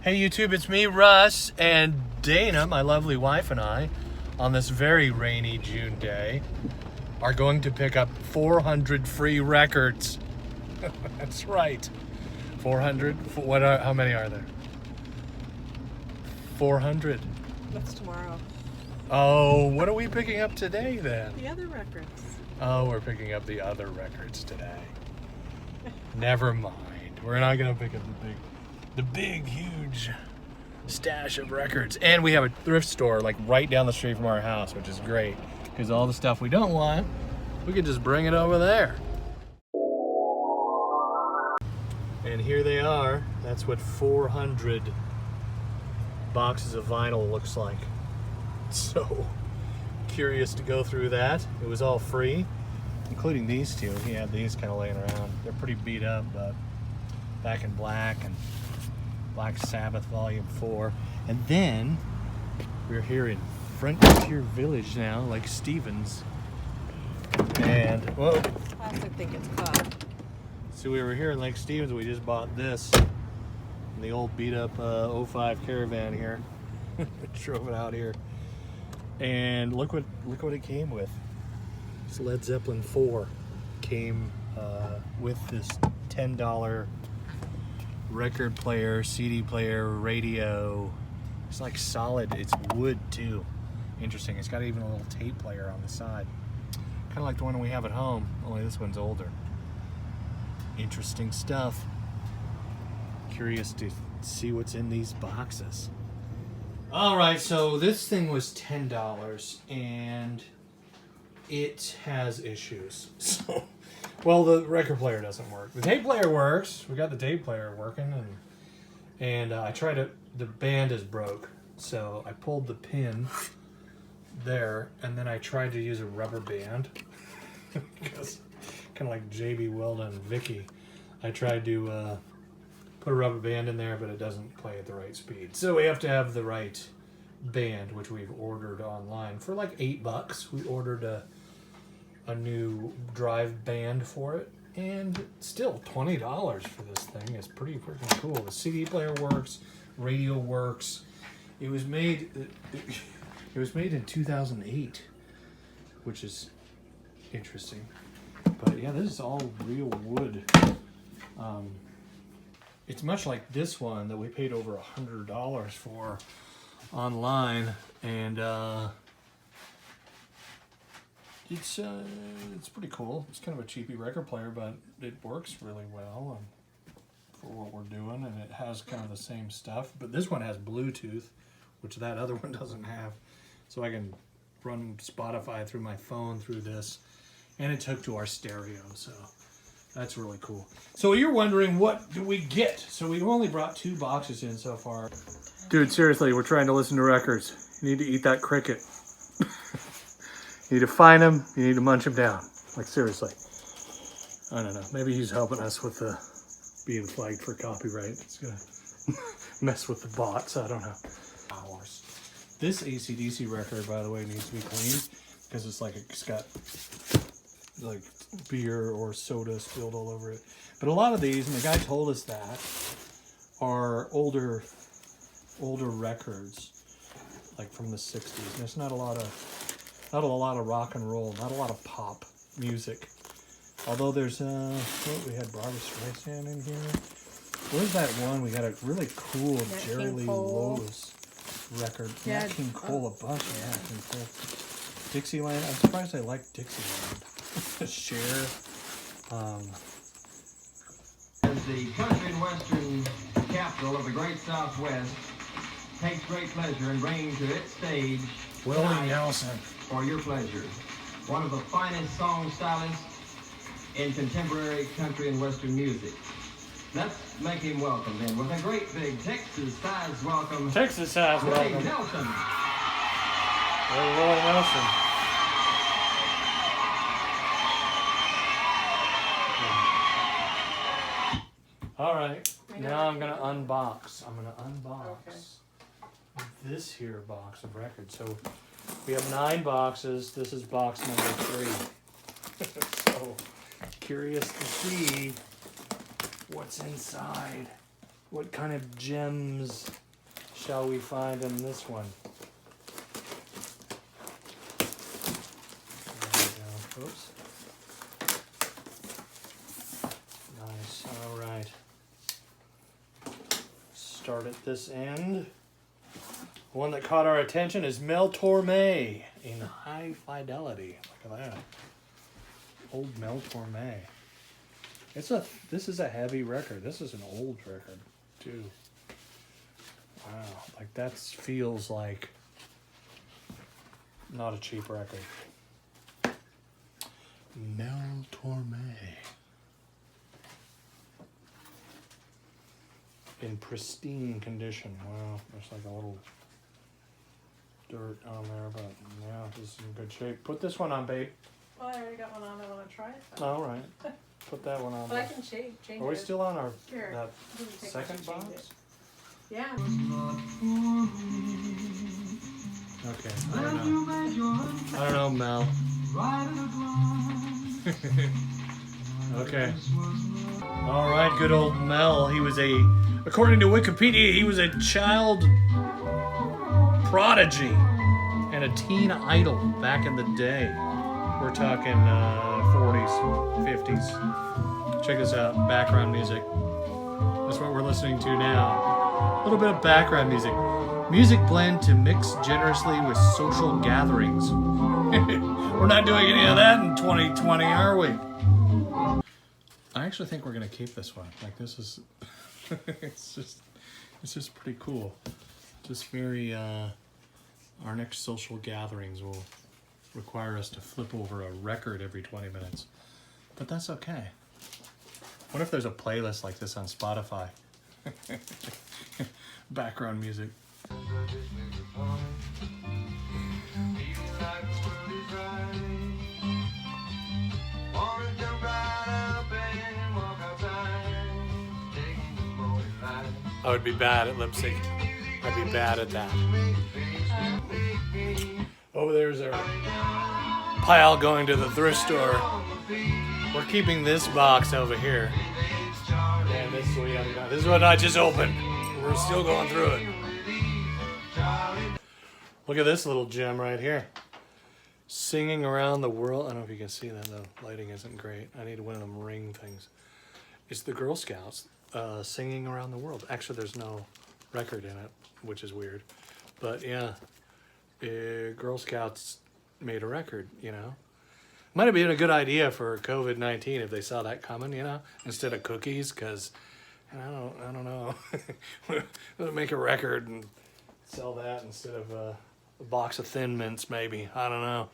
Hey YouTube, it's me, Russ, and Dana, my lovely wife, and I, on this very rainy June day, are going to pick up 400 free records. That's right. 400? How many are there? 400. That's tomorrow. Oh, what are we picking up today then? The other records. Oh, we're picking up the other records today. Never mind. We're not going to pick up the big, huge stash of records. And we have a thrift store like right down the street from our house, which is great because all the stuff we don't want, we can just bring it over there. And here they are. That's what 400 boxes of vinyl looks like. So curious to go through that. It was all free, including these two. He had these kind of laying around. They're pretty beat up, but Back in Black and Black Sabbath Volume 4. And then we're here in Frontier Village now, like Stevens. And, whoa. I also think it's caught. So we were here in Lake Stevens. We just bought this. The old beat up 05 Caravan here. Drove it out here. And look what it came with. This Led Zepplin 4 came with this $10 record player, CD player, radio. It's like solid. It's wood too. Interesting. It's got even a little tape player on the side. Kind of like the one we have at home, only this one's older. Interesting stuff. Curious to see what's in these boxes. All right, so this thing was $10 and it has issues. So, well, the record player doesn't work. The tape player works. We got the tape player working, and I tried to. The band is broke, so I pulled the pin there, and then I tried to use a rubber band because kind of like JB Weldon and Vicky. I tried to put a rubber band in there, but it doesn't play at the right speed. So we have to have the right band, which we've ordered online for like $8. We ordered a new drive band for it, and still $20 for this thing is pretty freaking cool. The CD player works, radio works. It was made in 2008, which is interesting. But yeah, this is all real wood. It's much like this one that we paid over $100 for online, and it's pretty cool. It's kind of a cheapy record player, but it works really well for what we're doing, and it has kind of the same stuff. But this one has Bluetooth, which that other one doesn't have, so I can run Spotify through my phone through this, and it's hooked to our stereo, so that's really cool. So you're wondering, what do we get? So we've only brought 2 boxes in so far. Dude, seriously, we're trying to listen to records. You need to eat that cricket. You need to find him, you need to munch him down. Like, seriously. I don't know. Maybe he's helping us with the being flagged for copyright. It's gonna mess with the bots. I don't know. Hours. This AC/DC record, by the way, needs to be cleaned because it's got like beer or soda spilled all over it. But a lot of these, and the guy told us that, are older records, like from the 60s. And there's not a lot of rock and roll, not a lot of pop music. Although there's we had Barbra Streisand in here. Where's that one? We got a really cool Jerry Lee Lewis record. Yeah, Nat King Cole, a bunch of Nat King Cole. Dixieland. I'm surprised I like Dixieland. Cher. As the country and western capital of the great Southwest takes great pleasure in bringing to its stage Willie Nelson. For your pleasure, one of the finest song stylists in contemporary country and western music. Let's make him welcome then with a great big Texas-sized welcome. Texas-sized welcome. Willie Nelson. Hey, Willie Nelson. All right, now I'm gonna unbox. This here box of records. So we have 9 boxes. This is box number 3. So curious to see what's inside. What kind of gems shall we find in this one? There we go. Oops. Nice. All right. Start at this end. One that caught our attention is Mel Torme in High Fidelity. Look at that. Old Mel Torme. This is a heavy record. This is an old record too. Wow, like that feels like not a cheap record. Mel Torme. In pristine condition. Wow, there's like a little dirt on there, but yeah, this is in good shape. Put this one on, babe. Well, I already got one on. I want to try it. All right. Put that one on. But I can change it. Are we still on our Here, that you can take second it and change box? it. Yeah. Okay. I don't know, Mel. Okay. All right, good old Mel. He was according to Wikipedia, he was a child prodigy and a teen idol back in the day. We're talking 40s, 50s. Check this out, background music. That's what we're listening to now. A little bit of background music. Music blend to mix generously with social gatherings. We're not doing any of that in 2020, are we? I actually think we're gonna keep this one. Like this is, it's just pretty cool. Just very, our next social gatherings will require us to flip over a record every 20 minutes. But that's okay. What if there's a playlist like this on Spotify? Background music. I would be bad at lip sync. I'd be bad at that. Over there's our pile going to the thrift store. We're keeping this box over here. And this is what we haven't got. This is what I just opened. We're still going through it. Look at this little gem right here. Singing Around the World. I don't know if you can see that. The lighting isn't great. I need one of them ring things. It's the Girl Scouts singing around the world. Actually, there's no record in it, which is weird. But yeah, Girl Scouts made a record, you know. Might have been a good idea for COVID-19 if they saw that coming, you know, instead of cookies, because I don't know. Make a record and sell that instead of a box of Thin Mints, maybe. I don't know.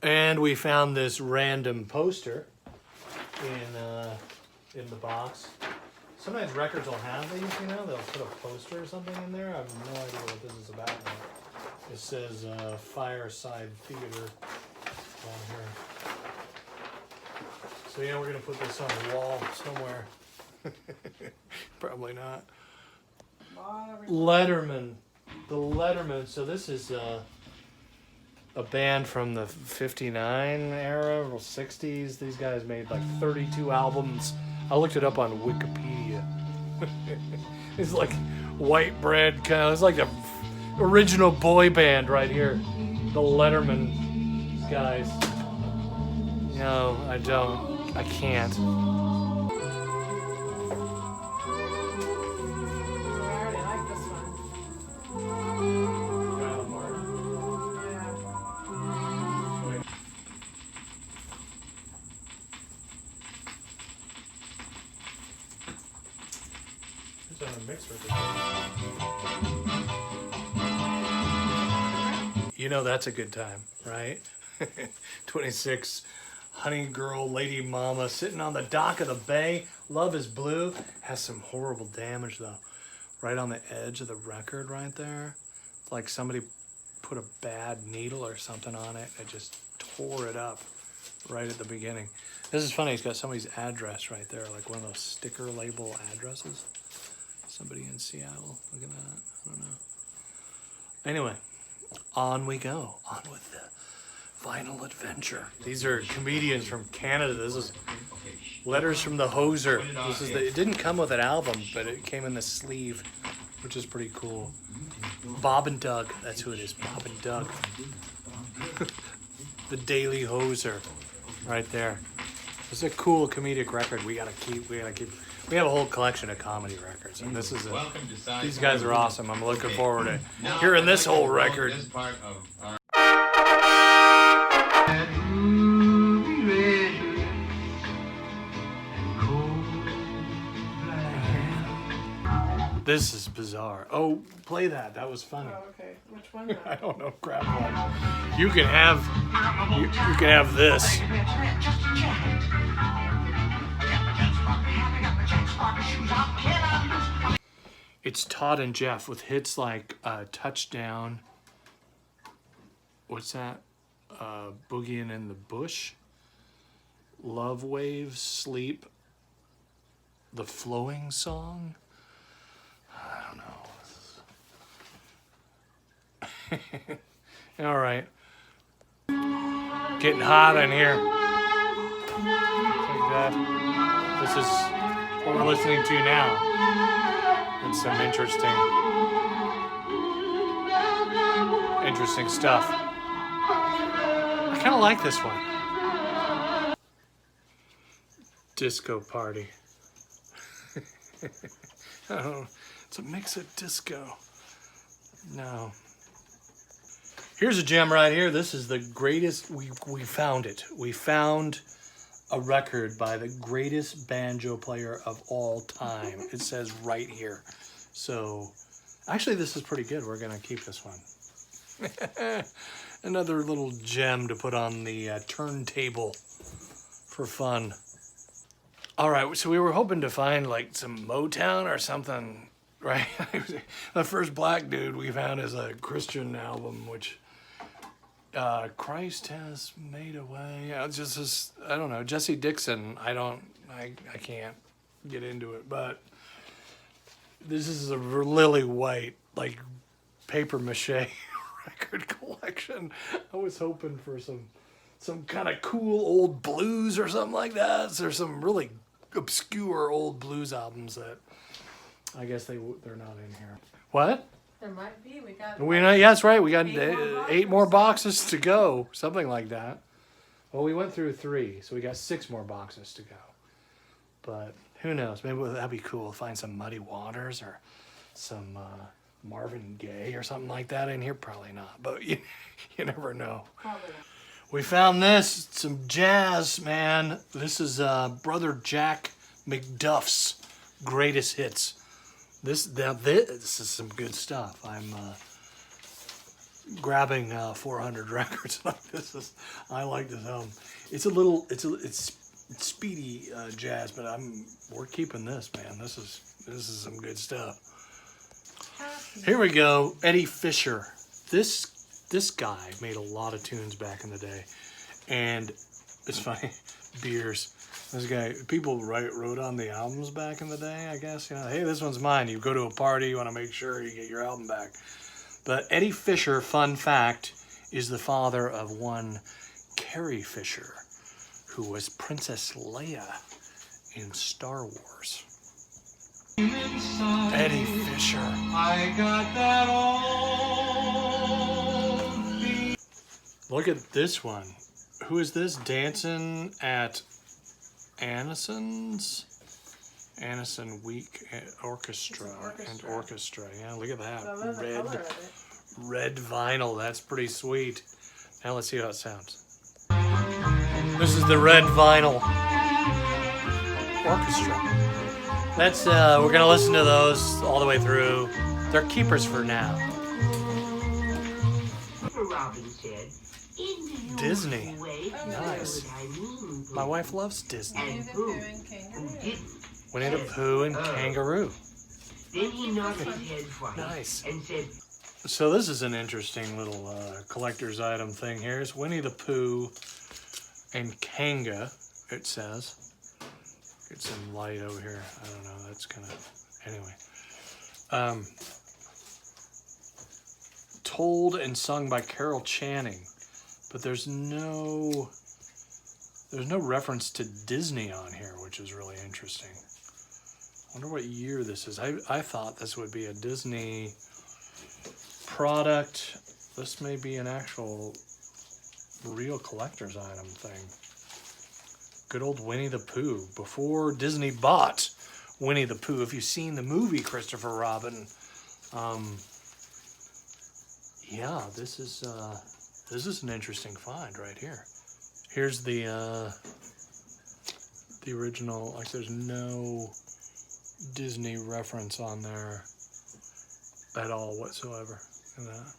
And we found this random poster in the box. Sometimes records will have these, you know. They'll put a poster or something in there. I have no idea what this is about now. It says Fireside Theater on here. So yeah, we're gonna put this on the wall somewhere. Probably not. Letterman. The Letterman. So this is a band from the 59 era or 60s. These guys made like 32 albums. I looked it up on Wikipedia. It's like white bread kind of. It's like the original boy band right here. The Letterman guys. No, I don't. I can't. You know that's a good time, right? 26, honey girl, lady mama, sitting on the dock of the bay. Love is Blue. Has some horrible damage though. Right on the edge of the record right there. It's like somebody put a bad needle or something on it. It just tore it up right at the beginning. This is funny, he's got somebody's address right there, like one of those sticker label addresses. Somebody in Seattle. Look at that. I don't know. Anyway, on we go. On with the Vinyl Adventure. These are comedians from Canada. This is Letters from the Hoser. It didn't come with an album, but it came in the sleeve, which is pretty cool. Bob and Doug. That's who it is. Bob and Doug. The Daily Hoser, right there. It's a cool comedic record. We gotta keep. We have a whole collection of comedy records, and this is these guys are awesome. I'm looking forward to hearing this whole record. This is bizarre. Oh, play that. That was funny. Oh, okay. Which one? Though? I don't know. Grab one. You can have. You can have this. It's Todd and Jeff with hits like Touchdown. What's that? Boogieing in the Bush. Love Waves, Sleep. The Flowing Song. I don't know. All right. Getting hot in here. Like that. This is what we're listening to now. And some interesting stuff. I kind of like this one. Disco Party. I don't know. It's a mix of disco. No. Here's a gem right here. This is the greatest. We found it. We found a record by the greatest banjo player of all time. It says right here. So, actually, this is pretty good. We're going to keep this one. Another little gem to put on the turntable for fun. All right, so we were hoping to find like some Motown or something, right? The first black dude we found is a Christian album, which Christ Has Made a Way. It's just I don't know. Jesse Dixon, I can't get into it, but this is a lily white, like paper mache record collection. I was hoping for some kind of cool old blues or something like that. There's some really obscure old blues albums that I guess they're not in here. What? There might be. Yeah, that's right. We got 8 more boxes to go, something like that. Well, we went through 3, so we got 6 more boxes to go. But who knows? Maybe that'd be cool. Find some Muddy Waters or some Marvin Gaye or something like that in here. Probably not, but you never know. Probably not. We found this, some jazz, man. This is Brother Jack McDuff's greatest hits. This is some good stuff. I'm grabbing 400 records like this. I like this album. It's speedy jazz, but we're keeping this, man. This is some good stuff. Here we go, Eddie Fisher. This guy made a lot of tunes back in the day, and it's funny, beers. This guy, people wrote on the albums back in the day, I guess. Hey, this one's mine. You go to a party, you want to make sure you get your album back. But Eddie Fisher, fun fact, is the father of one Carrie Fisher, who was Princess Leia in Star Wars. Eddie Fisher. I got that old. Look at this one. Who is this dancing at Anison Week Orchestra and Orchestra? Yeah, look at that. Red vinyl. That's pretty sweet. Now let's see how it sounds. This is the red vinyl orchestra. That's we're gonna listen to those all the way through. They're keepers for now. Disney. Nice. My wife loves Disney. Winnie the Pooh and Kangaroo. Then he knocked his head twice. Nice. And said, so this is an interesting little collector's item thing here. It's Winnie the Pooh and Kanga, it says. Get some light over here. I don't know. That's kind of... Anyway. Told and sung by Carol Channing. but there's no reference to Disney on here, which is really interesting. I wonder what year this is. I thought this would be a Disney product. This may be an actual real collector's item thing. Good old Winnie the Pooh, before Disney bought Winnie the Pooh. If you've seen the movie Christopher Robin, yeah, this is an interesting find right here. Here's the original. Like, there's no Disney reference on there at all whatsoever. Look at that.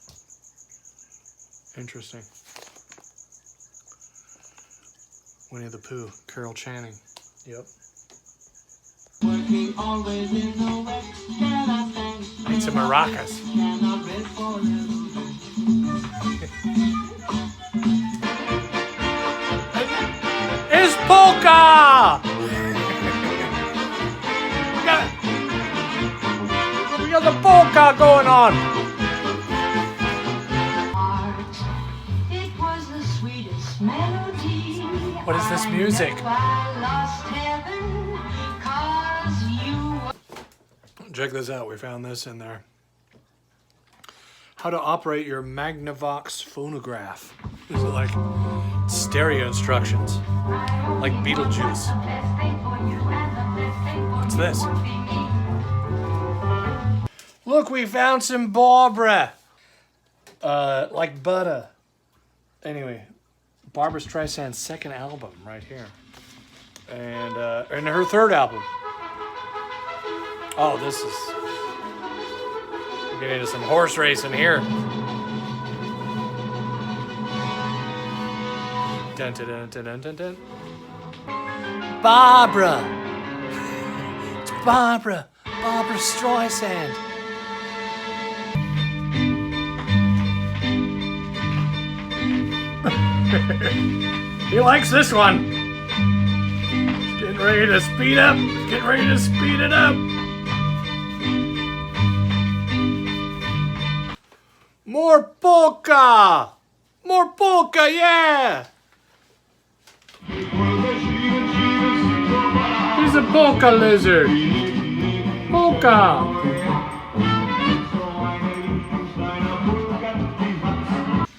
Interesting. Winnie the Pooh, Carol Channing. Yep. Need some maracas. It's polka! We got the polka going on. What is this music? Check this out. We found this in there. How to operate your Magnavox phonograph. Is it like stereo instructions? Like Beetlejuice. What's this? Look, we found some Barbra. Like butter. Anyway, Barbra Streisand's second album right here. And her third album. Oh, this is... We're getting into some horse racing here. Dun, dun, dun, dun, dun, dun. Barbra! It's Barbra! Barbra Streisand! He likes this one! Getting ready to speed up! Getting ready to speed it up! More polka! More polka, yeah! He's a polka lizard! Polka!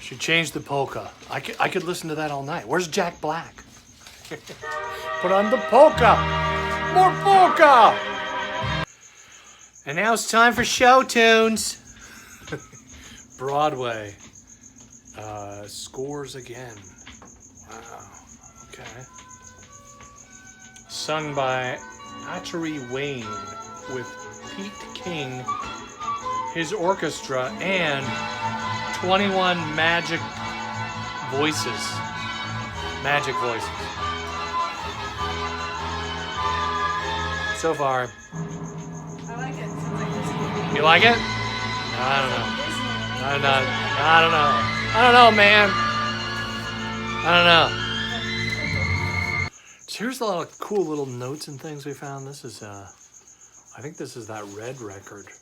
She changed the polka. I could listen to that all night. Where's Jack Black? Put on the polka! More polka! And now it's time for show tunes. Broadway. Scores again. Wow. Okay. Sung by Atari Wayne with Pete King, his orchestra, and 21 magic voices. Magic voices. So far. I like it. Sounds like Disney. You like it? I don't know. I don't know, man. I don't know. So here's a lot of cool little notes and things we found. This is, I think this is that Red record.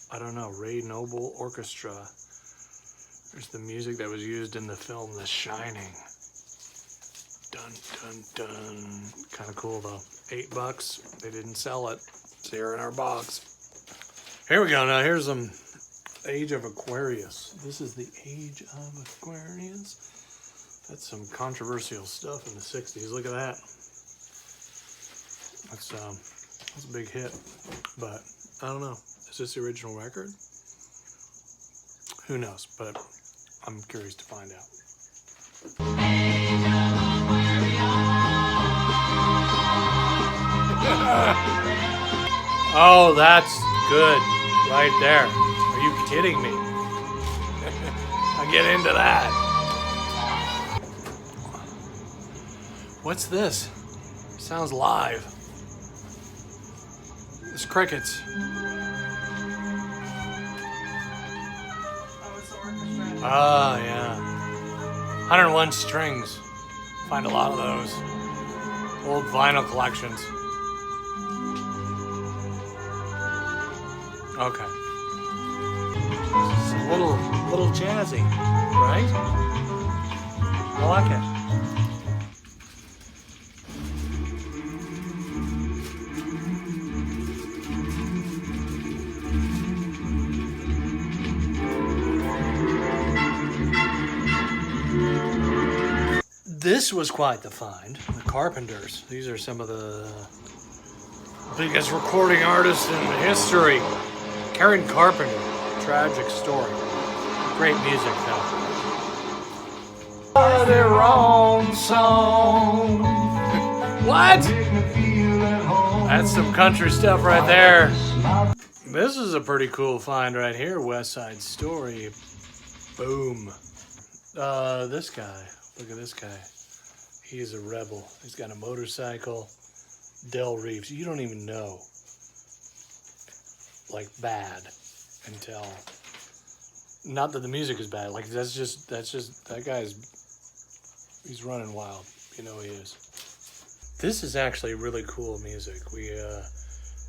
I don't know, Ray Noble Orchestra. There's the music that was used in the film The Shining. Dun, dun, dun. Kind of cool though. $8. They didn't sell it. It's here in our box. Here we go. Now here's some Age of Aquarius. This is the Age of Aquarius. That's some controversial stuff in the 60s. Look at that. That's a big hit. But I don't know. Is this the original record? Who knows? But I'm curious to find out. Oh, that's good. Right there. Are you kidding me? I get into that. What's this? Sounds live. It's crickets. Oh, it's the orchestra. Ah, yeah. 101 strings. Find a lot of those. Old vinyl collections. Okay. It's a little jazzy, right? I like it. This was quite the find. The Carpenters. These are some of the biggest recording artists in history. Karen Carpenter. Tragic story. Great music though. Their own song. What? That's some country stuff right there. This is a pretty cool find right here. West Side Story. Boom. This guy. Look at this guy. He's a rebel. He's got a motorcycle. Del Reeves. You don't even know. Like bad until. Not that the music is bad. Like that's just that guy's. He's running wild. You know he is. This is actually really cool music. We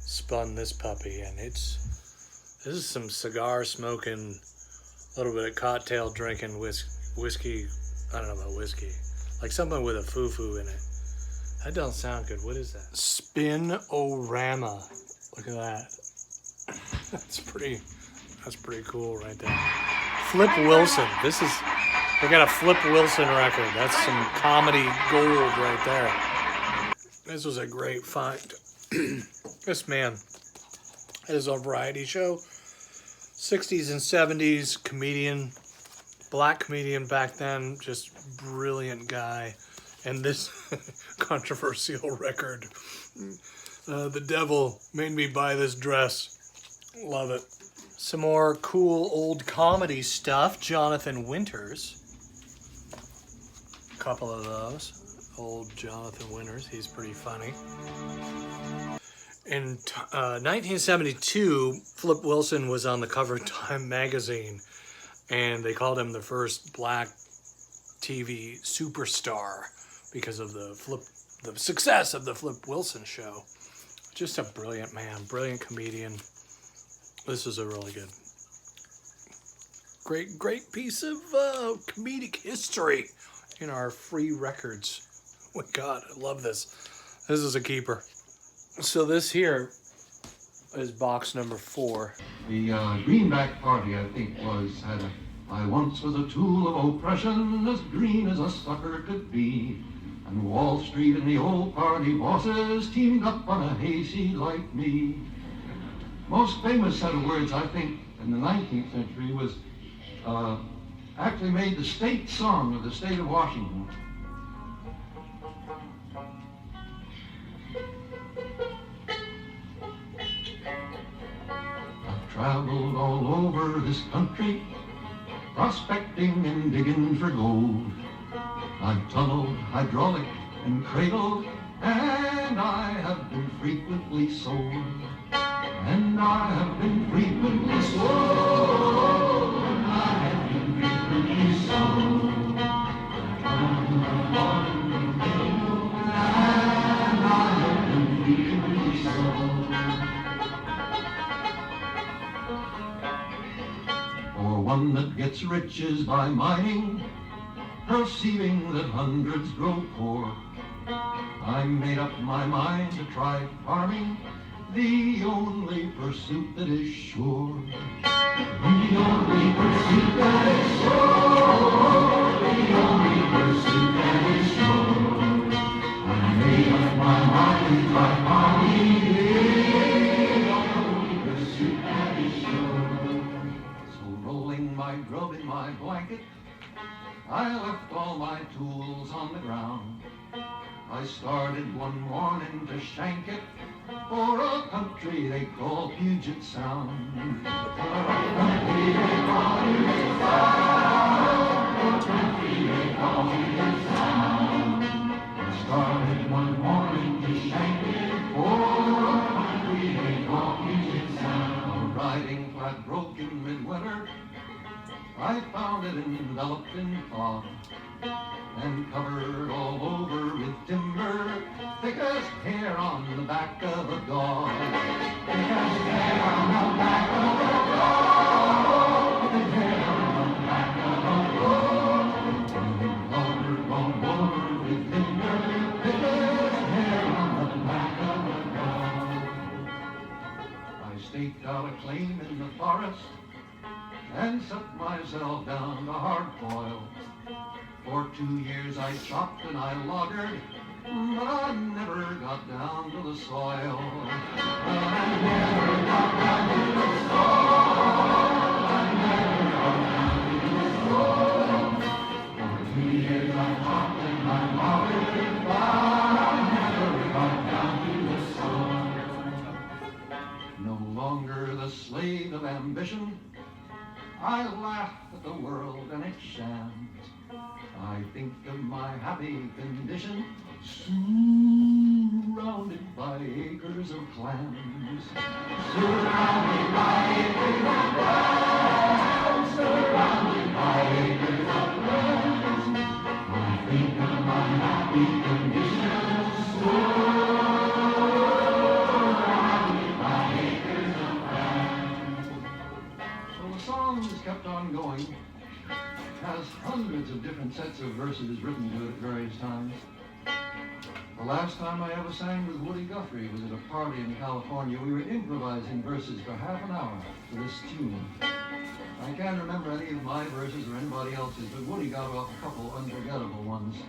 spun this puppy, and this is some cigar smoking, a little bit of cocktail drinking whiskey. I don't know about whiskey. Like something with a foo-foo in it. That don't sound good. What is that? Spin-O-Rama. Look at that. That's pretty cool right there. Flip Wilson. We got a Flip Wilson record. That's some comedy gold right there. This was a great find. This man has a variety show. 60s and 70s comedian. Black comedian back then, just brilliant guy. And this controversial record, The Devil Made Me Buy This Dress. Love it. Some more cool old comedy stuff. Jonathan Winters. A couple of those. Old Jonathan Winters, he's pretty funny. In 1972, Flip Wilson was on the cover of Time magazine. And they called him the first black TV superstar because of the success of the Flip Wilson show. Just a brilliant man, brilliant comedian. This is a really good, great piece of comedic history in our free records. Oh my God, I love this. This is a keeper. So this here is box number 4. The Greenback Party, I think, I once was a tool of oppression, as green as a sucker could be. And Wall Street and the old party bosses teamed up on a hayseed like me. Most famous set of words, I think, in the 19th century was actually made the state song of the state of Washington. Traveled all over this country, prospecting and digging for gold. I've tunneled, hydraulic, and cradled, and I have been frequently sold. And I have been frequently sold. And I have been frequently sold. And I have been frequently sold. One that gets riches by mining, perceiving that hundreds grow poor. I made up my mind to try farming, the only pursuit that is sure. The only pursuit that is sure. The only pursuit that is sure. I made up my mind to try farming, the only pursuit that is sure. My grub in my blanket, I left all my tools on the ground. I started one morning to shank it for a country they call Puget Sound. For a country they call Puget Sound. For a country they call Puget Sound. I started one morning to shank it for a country they call Puget Sound. Riding flat broke in midwinter, I found it enveloped in fog and covered all over with timber, thick as hair on the back of a dog. Thick as hair on the back of a dog. Thick hair on the back of a dog. Covered forest and set myself down to hard boil. For 2 years I chopped and I loggered, but I never got down to the soil. I never got down to the soil. I never got down to the soil. For 2 years I chopped and I loggered, but I never got down to the soil. No longer the slave of ambition, I laugh at the world and its shams. I think of my happy condition, surrounded by acres of clams. Surrounded by acres of clams. Surrounded by acres of clams. I think of my happy condition, surrounded by acres of clams. So the song just kept on going. Has hundreds of different sets of verses written to it at various times. The last time I ever sang with Woody Guthrie was at a party in California. We were improvising verses for half an hour to this tune. I can't remember any of my verses or anybody else's, but Woody got off a couple unforgettable ones.